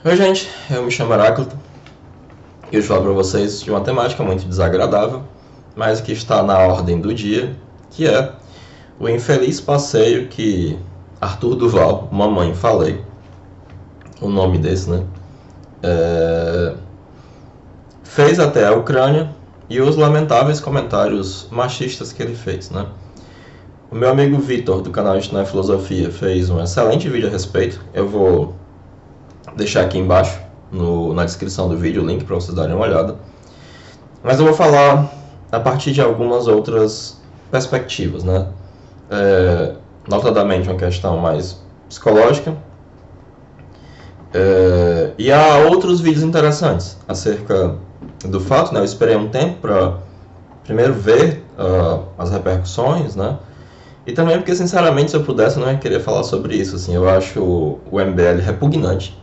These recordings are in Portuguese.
Oi gente, eu me chamo Heráclito e eu vou falar para vocês de uma temática muito desagradável, mas que está na ordem do dia, que é o infeliz passeio que Arthur Duval, mamãe falei, o nome desse, né, fez até a Ucrânia e os lamentáveis comentários machistas que ele fez, né. O meu amigo Vitor, do canal Estudar Filosofia, fez um excelente vídeo a respeito. Eu vou deixar aqui embaixo na descrição do vídeo o link para vocês darem uma olhada. Mas eu vou falar a partir de algumas outras perspectivas, né? Notadamente uma questão mais psicológica. E há outros vídeos interessantes acerca do fato, né? Eu esperei um tempo para primeiro ver as repercussões, né? E também porque, sinceramente, se eu pudesse, eu não ia querer falar sobre isso. Assim, eu acho o MBL repugnante.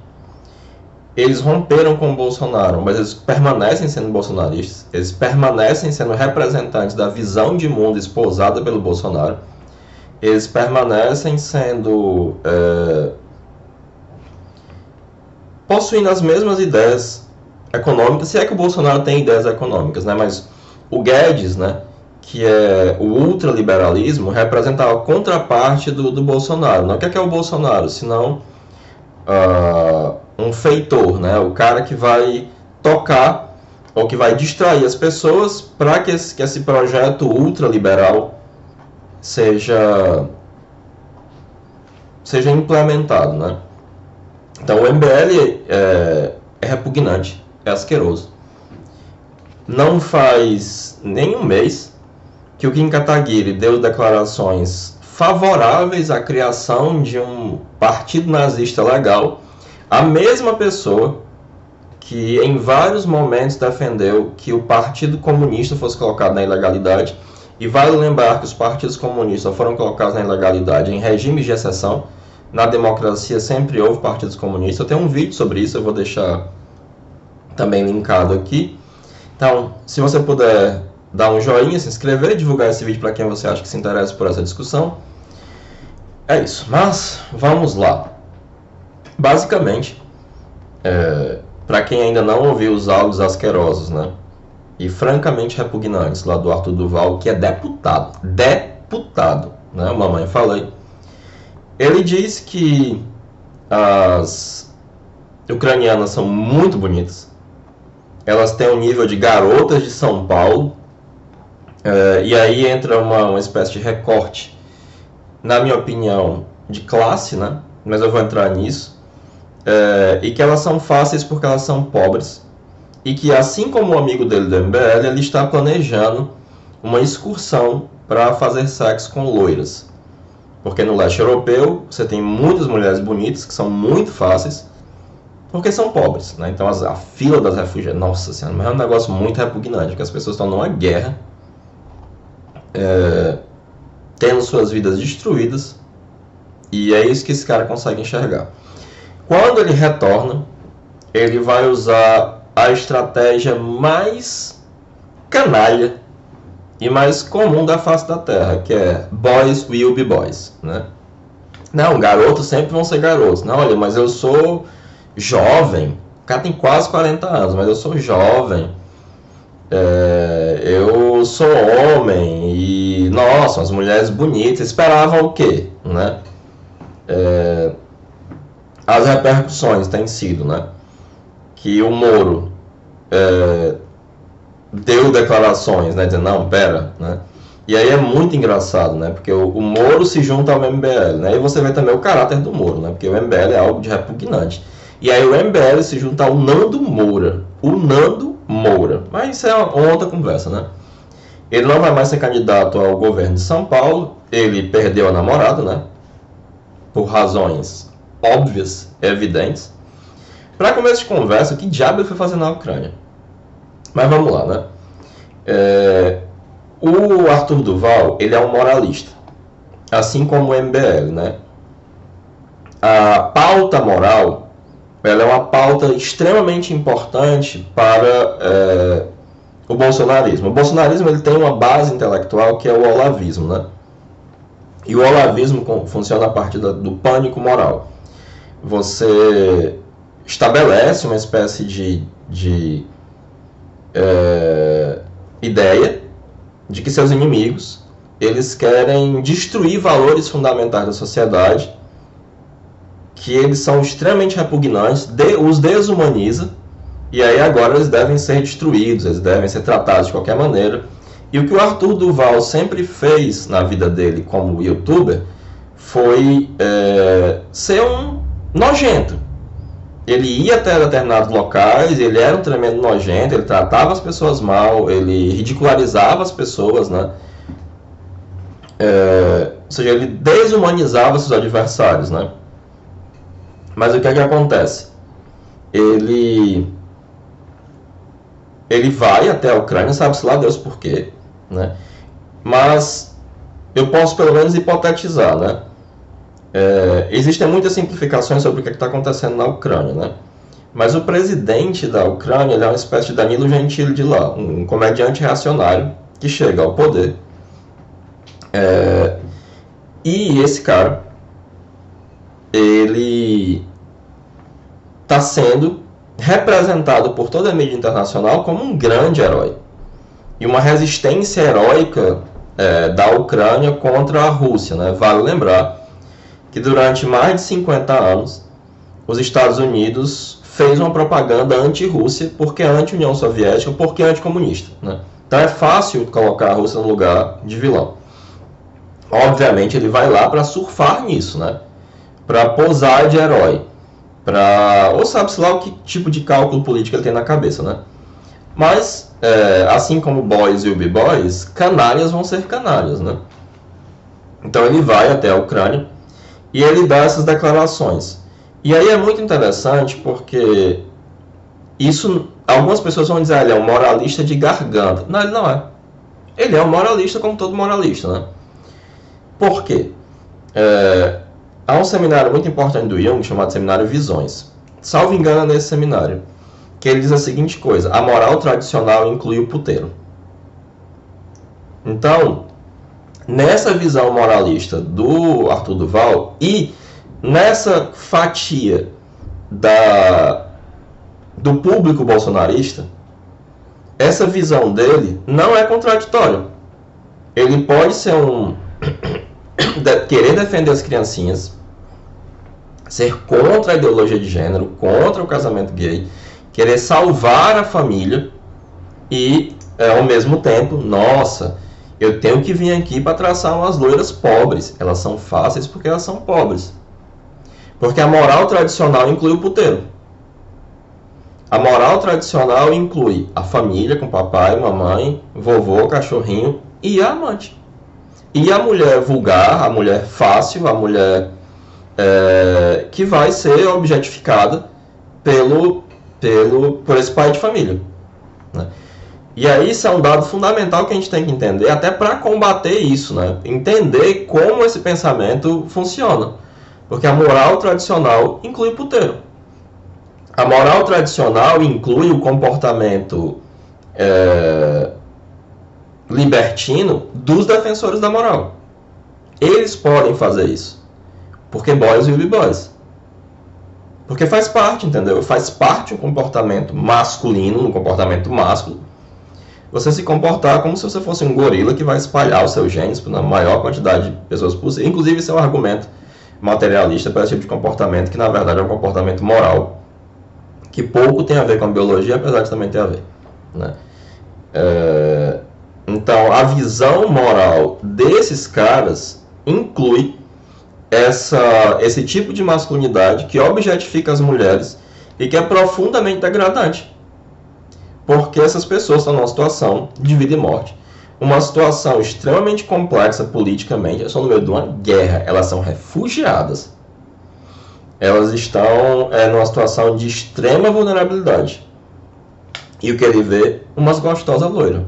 Eles romperam com o Bolsonaro, mas eles permanecem sendo bolsonaristas, eles permanecem sendo representantes da visão de mundo espousada pelo Bolsonaro, eles permanecem sendo possuindo as mesmas ideias econômicas, se é que o Bolsonaro tem ideias econômicas, né? Mas o Guedes, né, que é o ultraliberalismo, representa a contraparte do Bolsonaro. Não, o que é o Bolsonaro? Senão um feitor, né? O cara que vai tocar ou que vai distrair as pessoas para que esse projeto ultraliberal seja implementado, né? Então o MBL é repugnante, é asqueroso. Não faz nem um mês que o Kim Kataguiri deu declarações favoráveis à criação de um partido nazista legal, a mesma pessoa que em vários momentos defendeu que o Partido Comunista fosse colocado na ilegalidade, e vale lembrar que os partidos comunistas foram colocados na ilegalidade em regimes de exceção. Na democracia sempre houve partidos comunistas. Eu tenho um vídeo sobre isso, eu vou deixar também linkado aqui. Então, se você puder dar um joinha, se inscrever, divulgar esse vídeo para quem você acha que se interessa por essa discussão. É isso, mas vamos lá. Basicamente, para quem ainda não ouviu os áudios asquerosos, né, e francamente repugnantes lá do Arthur Duval, que é deputado, né, mamãe falei, ele diz que as ucranianas são muito bonitas, elas têm um nível de garotas de São Paulo, e aí entra uma espécie de recorte, na minha opinião, de classe, né? Mas eu vou entrar nisso. E que elas são fáceis porque elas são pobres. E que, assim como o amigo dele do MBL, ele está planejando uma excursão para fazer sexo com loiras. Porque no leste europeu você tem muitas mulheres bonitas que são muito fáceis porque são pobres, né? Então a fila das refugiadas, nossa senhora, mas é um negócio muito repugnante, porque as pessoas estão numa guerra, tendo suas vidas destruídas, e é isso que esse cara consegue enxergar. Quando ele retorna, ele vai usar a estratégia mais canalha e mais comum da face da Terra, que é boys will be boys, né? Não, garotos sempre vão ser garotos. Não, olha, mas eu sou jovem, o cara tem quase 40 anos, mas eu sou jovem, eu sou homem, e nossa, as mulheres bonitas esperavam o quê, né? As repercussões têm sido, né, que o Moro deu declarações, né, dizendo, não, pera, né? E aí é muito engraçado, né, porque o Moro se junta ao MBL, né, e você vê também o caráter do Moro, né, porque o MBL é algo de repugnante. E aí o MBL se junta ao Nando Moura, mas isso é uma outra conversa, né? Ele não vai mais ser candidato ao governo de São Paulo, ele perdeu a namorada, né, por razões óbvias, evidentes. Para começo de conversa, o que diabo ele foi fazer na Ucrânia? Mas vamos lá, né? O Arthur Duval, ele é um moralista, assim como o MBL, né? A pauta moral, ela é uma pauta extremamente importante para o bolsonarismo. O bolsonarismo, ele tem uma base intelectual que é o olavismo, né? E o olavismo funciona a partir do pânico moral. Você estabelece uma espécie de ideia de que seus inimigos, eles querem destruir valores fundamentais da sociedade, que eles são extremamente repugnantes, os desumaniza, e aí agora eles devem ser destruídos, eles devem ser tratados de qualquer maneira. E o que o Arthur Duval sempre fez na vida dele como youtuber foi ser um nojento. Ele ia até determinados locais, ele era um tremendo nojento, ele tratava as pessoas mal, ele ridicularizava as pessoas, né? Ou seja, ele desumanizava seus adversários, né? Mas o que é que acontece? Ele vai até a Ucrânia, sabe-se lá Deus por quê, né? Mas eu posso pelo menos hipotetizar, né? Existem muitas simplificações sobre o que está acontecendo na Ucrânia, né? Mas o presidente da Ucrânia, ele é uma espécie de Danilo Gentili de lá, um comediante reacionário que chega ao poder. E esse cara, ele está sendo representado por toda a mídia internacional como um grande herói. E uma resistência heróica da Ucrânia contra a Rússia, né? Vale lembrar que durante mais de 50 anos os Estados Unidos fez uma propaganda anti-Rússia, porque é anti-União Soviética, porque é anticomunista, né? Então é fácil colocar a Rússia no lugar de vilão. Obviamente ele vai lá para surfar nisso, né? Para posar de herói, ou sabe-se lá o que tipo de cálculo político ele tem na cabeça, né? Mas, assim como boys will be boys, canalhas vão ser canalhas, né? Então ele vai até a Ucrânia e ele dá essas declarações. E aí é muito interessante porque algumas pessoas vão dizer, ele é um moralista de garganta. Não, ele não é. Ele é um moralista como todo moralista, né? Por quê? Há um seminário muito importante do Jung, chamado Seminário Visões. Salvo engano, nesse seminário, que ele diz a seguinte coisa: a moral tradicional inclui o puteiro. Então, nessa visão moralista do Arthur Duval e nessa fatia do público bolsonarista, essa visão dele não é contraditória. Ele pode ser querer defender as criancinhas, ser contra a ideologia de gênero, contra o casamento gay, querer salvar a família e, ao mesmo tempo, nossa, eu tenho que vir aqui para traçar umas loiras pobres. Elas são fáceis porque elas são pobres. Porque a moral tradicional inclui o puteiro. A moral tradicional inclui a família com papai, mamãe, vovô, cachorrinho e a amante. E a mulher vulgar, a mulher fácil, a mulher que vai ser objetificada por esse pai de família, né? E aí isso é um dado fundamental que a gente tem que entender, até para combater isso, né? Entender como esse pensamento funciona. Porque a moral tradicional inclui o puteiro. A moral tradicional inclui o comportamento libertino dos defensores da moral. Eles podem fazer isso. Porque boys will be boys. Porque faz parte, entendeu? Faz parte do comportamento masculino, no comportamento másculo, você se comportar como se você fosse um gorila que vai espalhar os seus genes na maior quantidade de pessoas possível. Inclusive, isso é um argumento materialista para esse tipo de comportamento, que na verdade é um comportamento moral, que pouco tem a ver com a biologia, apesar de também ter a ver, né? Então, a visão moral desses caras inclui esse tipo de masculinidade que objetifica as mulheres e que é profundamente degradante. Porque essas pessoas estão numa situação de vida e morte. Uma situação extremamente complexa politicamente. Elas estão no meio de uma guerra. Elas são refugiadas. Elas estão numa situação de extrema vulnerabilidade. E o que ele vê? Umas gostosas loiras.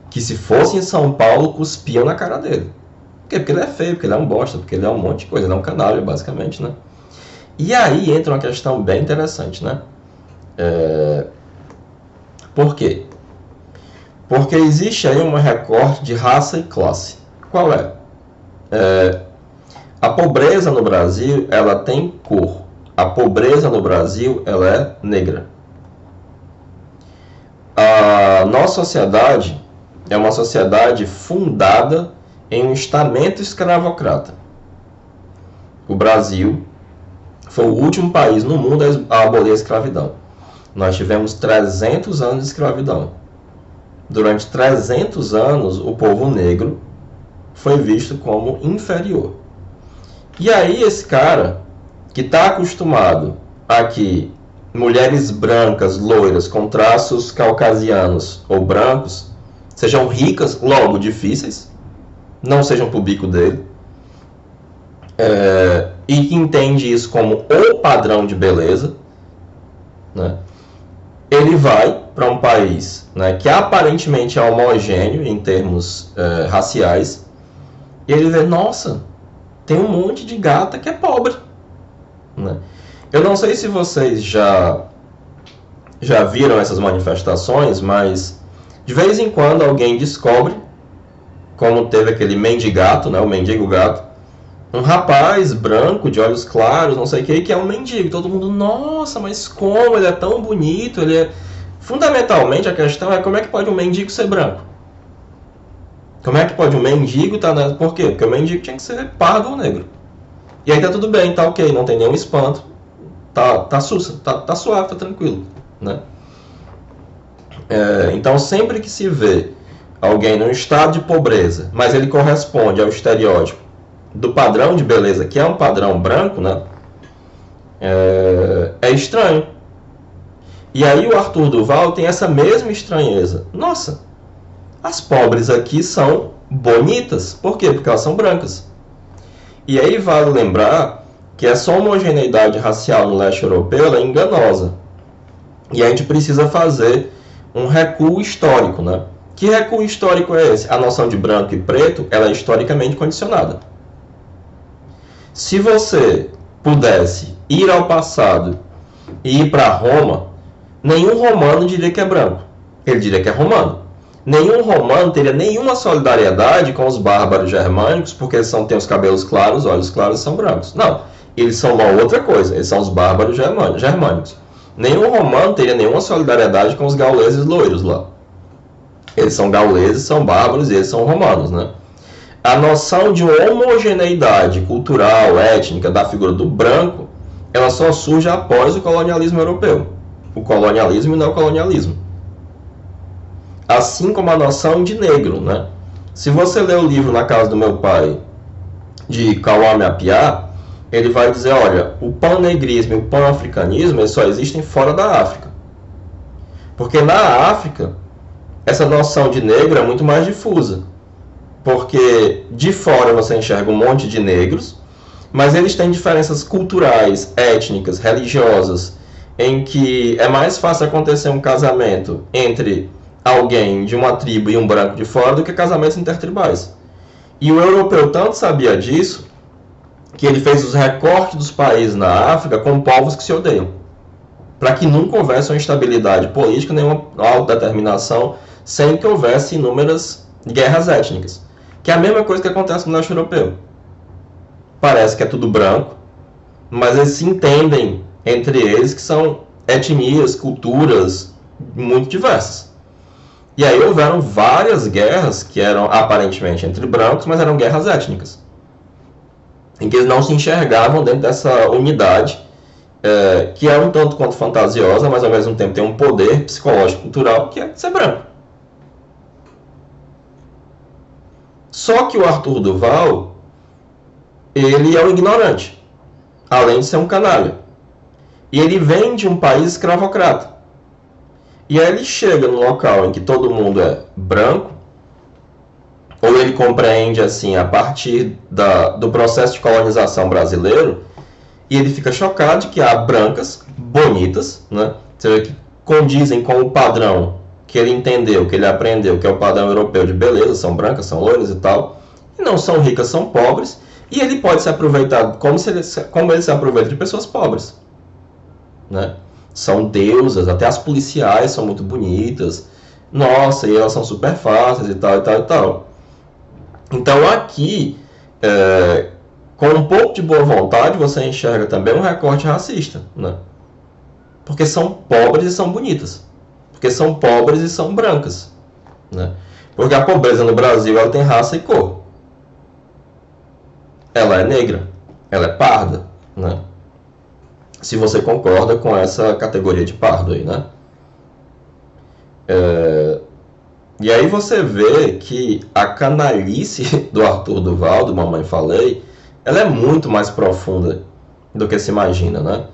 Que se fosse em São Paulo, cuspiam na cara dele. Por quê? Porque ele é feio, porque ele é um bosta, porque ele é um monte de coisa. Ele é um canalha, basicamente, né? E aí entra uma questão bem interessante, né? Por quê? Porque existe aí um recorte de raça e classe. Qual é? A pobreza no Brasil, ela tem cor. A pobreza no Brasil, ela é negra. A nossa sociedade é uma sociedade fundada em um estamento escravocrata. O Brasil foi o último país no mundo a abolir a escravidão. Nós tivemos 300 anos de escravidão. Durante 300 anos, o povo negro foi visto como inferior. E aí esse cara, que está acostumado a que mulheres brancas, loiras, com traços caucasianos ou brancos, sejam ricas, logo difíceis, não sejam pro bico dele, e que entende isso como o padrão de beleza, né? Ele vai para um país, né, que aparentemente é homogêneo em termos raciais, e ele vê, nossa, tem um monte de gata que é pobre, né? Eu não sei se vocês já viram essas manifestações, mas de vez em quando alguém descobre, como teve aquele mendigato, né, o mendigo gato, um rapaz branco, de olhos claros, não sei o que é um mendigo. Todo mundo, nossa, mas como? Ele é tão bonito, ele é... Fundamentalmente a questão é como é que pode um mendigo ser branco? Como é que pode um mendigo estar... Por quê? Porque o mendigo tinha que ser pardo ou negro. E aí tá tudo bem, tá ok, não tem nenhum espanto, tá sussa, tá suave, tá tranquilo, né? Então sempre que se vê alguém num estado de pobreza, mas ele corresponde ao estereótipo do padrão de beleza, que é um padrão branco, né? É estranho. E aí o Arthur Duval tem essa mesma estranheza. Nossa, as pobres aqui são bonitas. Por quê? Porque elas são brancas. E aí vale lembrar que essa homogeneidade racial no leste europeu ela é enganosa. E a gente precisa fazer um recuo histórico, né? Que recuo histórico é esse? A noção de branco e preto ela é historicamente condicionada. Se você pudesse ir ao passado e ir para Roma, nenhum romano diria que é branco. Ele diria que é romano. Nenhum romano teria nenhuma solidariedade com os bárbaros germânicos, porque eles têm os cabelos claros, olhos claros e são brancos. Não, eles são uma outra coisa, eles são os bárbaros germânicos. Nenhum romano teria nenhuma solidariedade com os gauleses loiros lá. Eles são gauleses, são bárbaros e eles são romanos, né? A noção de homogeneidade cultural, étnica da figura do branco, ela só surge após o colonialismo europeu. O colonialismo e o neocolonialismo. Assim como a noção de negro, né? Se você ler o livro Na Casa do Meu Pai, de Kwame Appiah, ele vai dizer, olha, o pan-negrismo e o pan-africanismo eles só existem fora da África. Porque na África, essa noção de negro é muito mais difusa. Porque de fora você enxerga um monte de negros, mas eles têm diferenças culturais, étnicas, religiosas, em que é mais fácil acontecer um casamento entre alguém de uma tribo e um branco de fora do que casamentos intertribais. E o europeu tanto sabia disso, que ele fez os recortes dos países na África com povos que se odeiam, para que nunca houvesse uma instabilidade política, nenhuma autodeterminação, sem que houvesse inúmeras guerras étnicas. Que é a mesma coisa que acontece no leste europeu. Parece que é tudo branco, mas eles se entendem entre eles que são etnias, culturas muito diversas. E aí houveram várias guerras que eram aparentemente entre brancos, mas eram guerras étnicas. Em que eles não se enxergavam dentro dessa unidade, que é um tanto quanto fantasiosa, mas ao mesmo tempo tem um poder psicológico cultural que é ser branco. Só que o Arthur Duval, ele é um ignorante, além de ser um canalha. E ele vem de um país escravocrata. E aí ele chega no local em que todo mundo é branco, ou ele compreende assim a partir do processo de colonização brasileiro, e ele fica chocado de que há brancas bonitas, né, que condizem com o padrão que ele entendeu, que ele aprendeu, que é o padrão europeu de beleza, são brancas, são loiras e tal, e não são ricas, são pobres, e ele pode se aproveitar como ele se aproveita de pessoas pobres, né? São deusas, até as policiais são muito bonitas, nossa, e elas são super fáceis e tal, e tal, e tal. Então aqui, com um pouco de boa vontade, você enxerga também um recorte racista, né? Porque são pobres e são bonitas. Porque são pobres e são brancas, né? Porque a pobreza no Brasil, ela tem raça e cor. Ela é negra, ela é parda, né? Se você concorda com essa categoria de pardo aí, né? E aí você vê que a canalice do Arthur Duval, do Mamãe Falei, ela é muito mais profunda do que se imagina, né?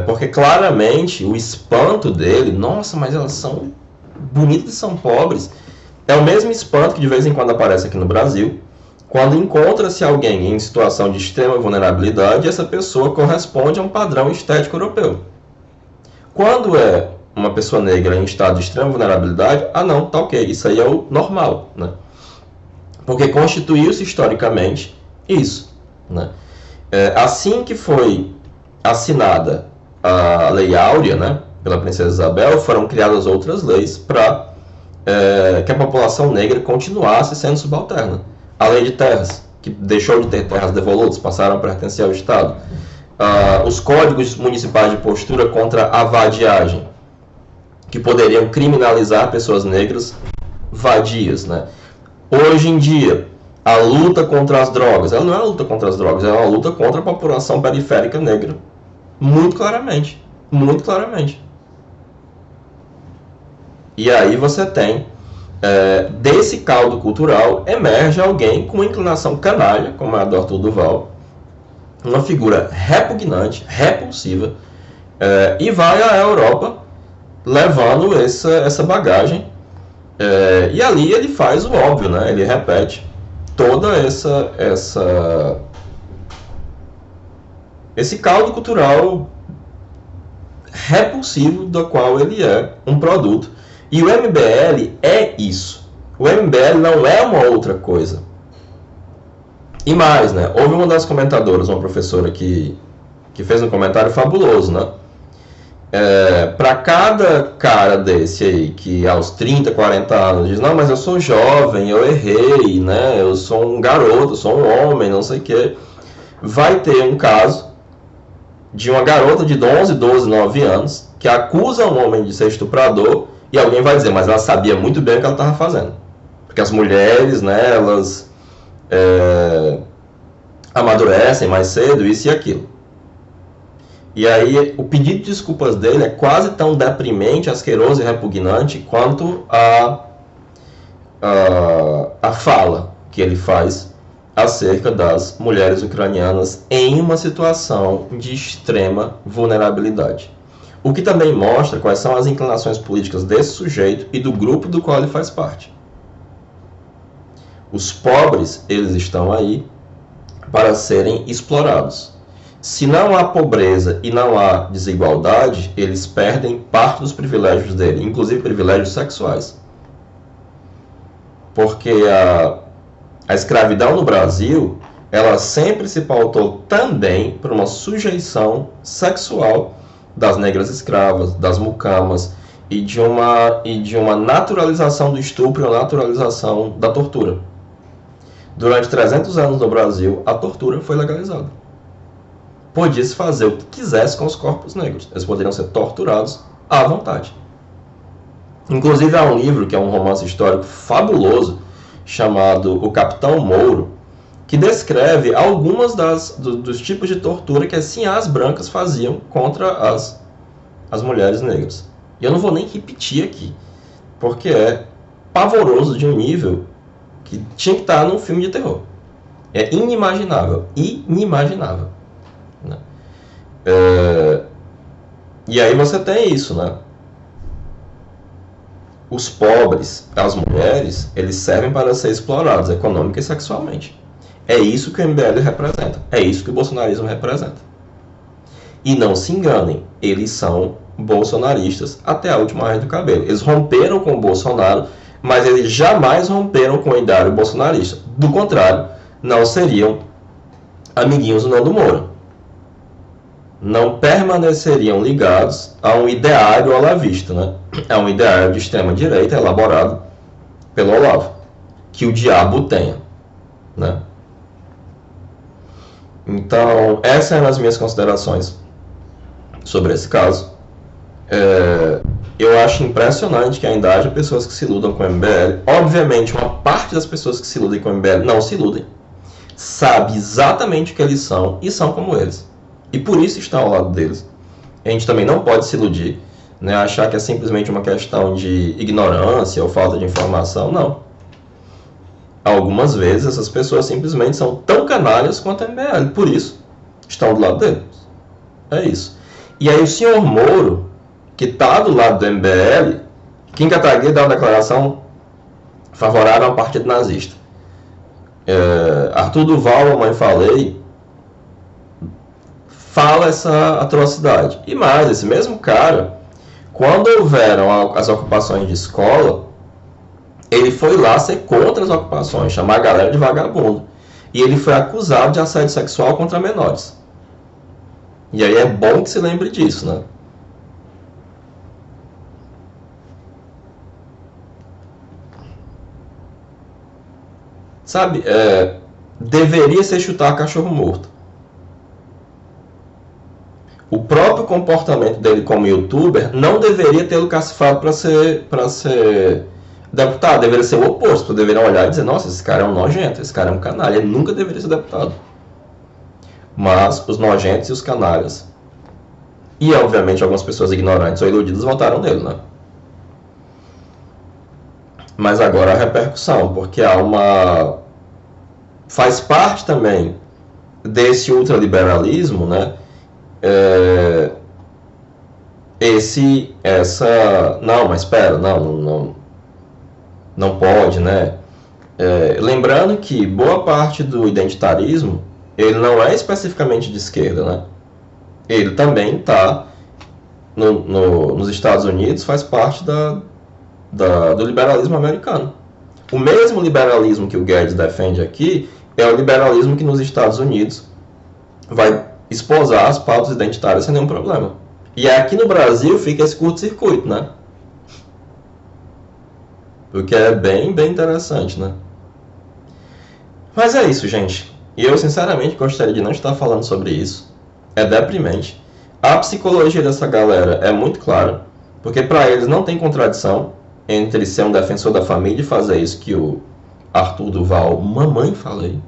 Porque claramente o espanto dele, nossa, mas elas são bonitas e são pobres, é o mesmo espanto que de vez em quando aparece aqui no Brasil, quando encontra-se alguém em situação de extrema vulnerabilidade, essa pessoa corresponde a um padrão estético europeu. Quando é uma pessoa negra em estado de extrema vulnerabilidade, não, tá ok, isso aí é o normal, né? Porque constituiu-se historicamente isso, né? Assim que foi assinada a Lei Áurea, né, pela Princesa Isabel, foram criadas outras leis para que a população negra continuasse sendo subalterna. A Lei de Terras, que deixou de ter terras devolutas, passaram a pertencer ao Estado. Os códigos municipais de postura contra a vadiagem, que poderiam criminalizar pessoas negras vadias, né? Hoje em dia, a luta contra as drogas, ela não é uma luta contra as drogas, é uma luta contra a população periférica negra. Muito claramente. Muito claramente. E aí você tem, desse caldo cultural, emerge alguém com uma inclinação canalha, como é a do Arthur Duval, uma figura repugnante, repulsiva, e vai à Europa levando essa bagagem. E ali ele faz o óbvio, né? Ele repete toda esse caldo cultural repulsivo do qual ele é um produto. E o MBL é isso. O MBL não é uma outra coisa. E mais, né? Houve uma das comentadoras, uma professora que fez um comentário fabuloso, né? Para cada cara desse aí, que aos 30, 40 anos diz, não, mas eu sou jovem, eu errei, né? Eu sou um garoto, eu sou um homem, não sei o quê. Vai ter um caso de uma garota de 11, 12, 9 anos que acusa um homem de ser estuprador e alguém vai dizer, mas ela sabia muito bem o que ela estava fazendo. Porque as mulheres, né, elas amadurecem mais cedo, isso e aquilo. E aí o pedido de desculpas dele é quase tão deprimente, asqueroso e repugnante quanto a fala que ele faz acerca das mulheres ucranianas em uma situação de extrema vulnerabilidade. O que também mostra quais são as inclinações políticas desse sujeito e do grupo do qual ele faz parte. Os pobres, eles estão aí para serem explorados. Se não há pobreza e não há desigualdade, eles perdem parte dos privilégios dele, inclusive privilégios sexuais. Porque a escravidão no Brasil, ela sempre se pautou também por uma sujeição sexual das negras escravas, das mucamas, e de uma naturalização do estupro e uma naturalização da tortura. Durante 300 anos no Brasil, a tortura foi legalizada. Podia-se fazer o que quisesse com os corpos negros. Eles poderiam ser torturados à vontade. Inclusive há um livro, que é um romance histórico fabuloso, chamado O Capitão Mouro, que descreve algumas dos tipos de tortura que assim as brancas faziam contra as mulheres negras. E eu não vou nem repetir aqui, porque é pavoroso de um nível que tinha que estar num filme de terror. É inimaginável. Inimaginável. Né? E aí você tem isso, né? Os pobres, as mulheres, eles servem para ser explorados econômica e sexualmente. É isso que o MBL representa. É isso que o bolsonarismo representa. E não se enganem, eles são bolsonaristas até a última raiz do cabelo. Eles romperam com o Bolsonaro, mas eles jamais romperam com o ideário bolsonarista. Do contrário, não seriam amiguinhos do Nando Moura. Não permaneceriam ligados a um ideário olavista, né? É um ideário de extrema-direita elaborado pelo Olavo. Que o diabo tenha, né? Então, essas eram as minhas considerações sobre esse caso. Eu acho impressionante que ainda haja pessoas que se iludam com o MBL. Obviamente, uma parte das pessoas que se iludem com o MBL não se iludem. Sabe exatamente o que eles são e são como eles. E por isso está ao lado deles. A gente também não pode se iludir, né? Achar que é simplesmente uma questão de ignorância ou falta de informação. Não. Algumas vezes essas pessoas simplesmente são tão canalhas quanto a MBL. Por isso, estão do lado deles. É isso. E aí o senhor Moro, que está do lado do MBL, Kim Kataguiri dá uma declaração favorável ao partido nazista. Arthur Duval, Mamãe Falei, fala essa atrocidade. E mais, esse mesmo cara, quando houveram as ocupações de escola, ele foi lá ser contra as ocupações, chamar a galera de vagabundo. E ele foi acusado de assédio sexual contra menores. E aí é bom que se lembre disso, né? Sabe, deveria ser chutar cachorro morto. O próprio comportamento dele como youtuber não deveria tê-lo cacifado para ser deputado. Deveria ser o oposto. Deveriam olhar e dizer, nossa, esse cara é um nojento, esse cara é um canalha. Ele nunca deveria ser deputado. Mas os nojentos e os canalhas, e obviamente algumas pessoas ignorantes ou iludidas, votaram nele, né? Mas agora a repercussão, porque faz parte também desse ultraliberalismo, né? Não, mas espera, não pode, né? Lembrando que boa parte do identitarismo, ele não é especificamente de esquerda, né? Ele também está nos Estados Unidos, faz parte do liberalismo americano. O mesmo liberalismo que o Guedes defende aqui é o liberalismo que nos Estados Unidos vai esposar as pautas identitárias sem nenhum problema. E aqui no Brasil fica esse curto-circuito, né? O que é bem, bem interessante, né? Mas é isso, gente. E eu, sinceramente, gostaria de não estar falando sobre isso. É deprimente. A psicologia dessa galera é muito clara, porque para eles não tem contradição entre ser um defensor da família e fazer isso que o Arthur Duval, Mamãe Falei,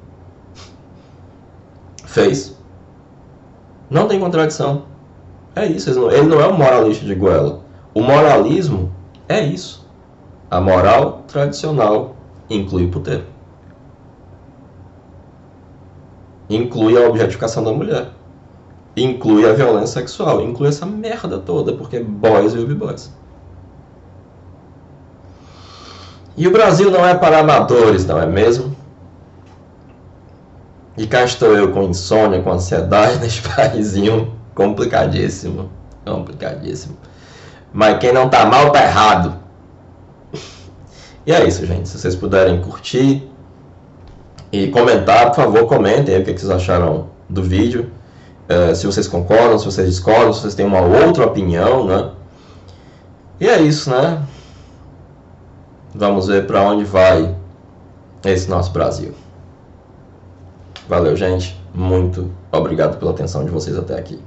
fez. Não tem contradição. É isso. Ele não é um moralista de goela. O moralismo é isso. A moral tradicional inclui o puteiro. Inclui a objetificação da mulher. Inclui a violência sexual. Inclui essa merda toda, porque boys will be boys. E o Brasil não é para amadores, não é mesmo? E cá estou eu com insônia, com ansiedade neste paizinho complicadíssimo. Complicadíssimo. Mas quem não tá mal tá errado. E é isso, gente. Se vocês puderem curtir e comentar, por favor, comentem aí o que vocês acharam do vídeo. Se vocês concordam, se vocês discordam, se vocês têm uma outra opinião, né? E é isso, né? Vamos ver para onde vai esse nosso Brasil. Valeu, gente. Muito obrigado pela atenção de vocês até aqui.